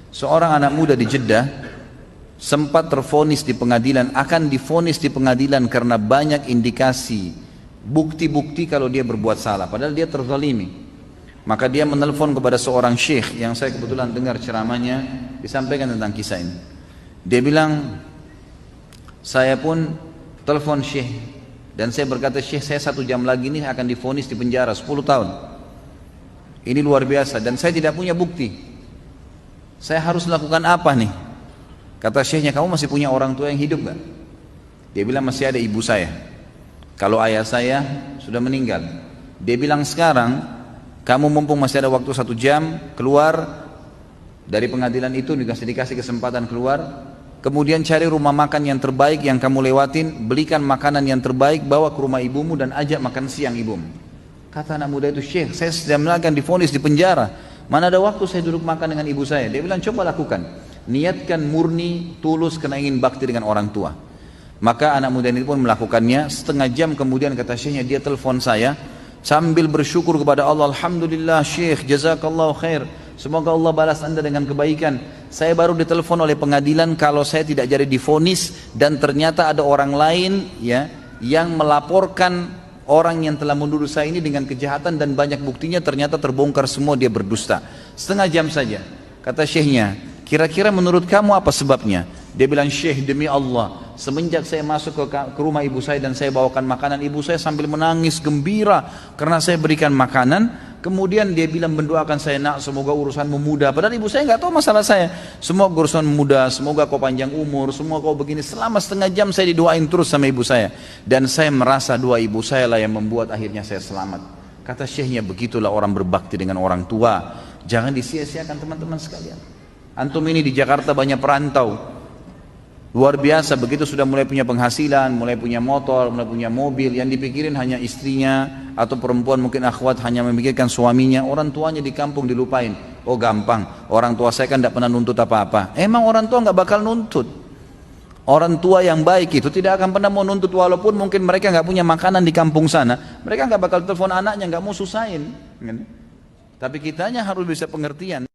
Seorang anak muda di Jeddah sempat tervonis di pengadilan, akan divonis di pengadilan karena banyak indikasi, bukti-bukti kalau dia berbuat salah, padahal dia terzalimi. Maka dia menelpon kepada seorang syekh yang saya kebetulan dengar ceramahnya disampaikan tentang kisah ini. Dia bilang, saya pun telepon syekh dan saya berkata, syekh, saya 1 jam lagi nih akan divonis di penjara 10 tahun. Ini luar biasa dan saya tidak punya bukti. Saya harus lakukan apa nih? Kata syekhnya, kamu masih punya orang tua yang hidup gak? Dia bilang, masih ada ibu saya. Kalau ayah saya sudah meninggal. Dia bilang, sekarang kamu mumpung masih ada waktu 1 jam, keluar dari pengadilan itu, dikasih kesempatan keluar, kemudian cari rumah makan yang terbaik yang kamu lewatin, belikan makanan yang terbaik, bawa ke rumah ibumu dan ajak makan siang ibumu. Kata anak muda itu, syekh, saya sedang akan divonis di penjara, mana ada waktu saya duduk makan dengan ibu saya. Dia bilang, coba lakukan, niatkan murni, tulus karena ingin bakti dengan orang tua. Maka anak muda ini pun melakukannya. Setengah jam kemudian kata syekhnya, dia telepon saya sambil bersyukur kepada Allah, alhamdulillah syekh, jazakallahu khair, semoga Allah balas anda dengan kebaikan. Saya baru ditelepon oleh pengadilan kalau saya tidak jadi divonis dan ternyata ada orang lain ya yang melaporkan orang yang telah menuduh saya ini dengan kejahatan dan banyak buktinya, ternyata terbongkar semua, dia berdusta. Setengah jam saja. Kata syekhnya, kira-kira menurut kamu apa sebabnya? Dia bilang, syekh, demi Allah, semenjak saya masuk ke rumah ibu saya dan saya bawakan makanan, ibu saya sambil menangis gembira karena saya berikan makanan. Kemudian dia bilang, mendoakan saya, nak, semoga urusanmu mudah. Padahal ibu saya nggak tahu masalah saya. Semoga urusan mudah, semoga kau panjang umur, semoga kau begini. Selama setengah jam saya didoain terus sama ibu saya. Dan saya merasa doa ibu saya lah yang membuat akhirnya saya selamat. Kata syekhnya, begitulah orang berbakti dengan orang tua. Jangan disia-siakan teman-teman sekalian. Antum ini di Jakarta banyak perantau. Luar biasa, begitu sudah mulai punya penghasilan, mulai punya motor, mulai punya mobil, yang dipikirin hanya istrinya, atau perempuan mungkin akhwat hanya memikirkan suaminya, orang tuanya di kampung dilupain. Oh gampang, orang tua saya kan tidak pernah nuntut apa-apa. Emang orang tua nggak bakal nuntut. Orang tua yang baik itu tidak akan pernah mau nuntut, walaupun mungkin mereka nggak punya makanan di kampung sana, mereka nggak bakal telepon anaknya, nggak mau susahin. Tapi kitanya harus bisa pengertian.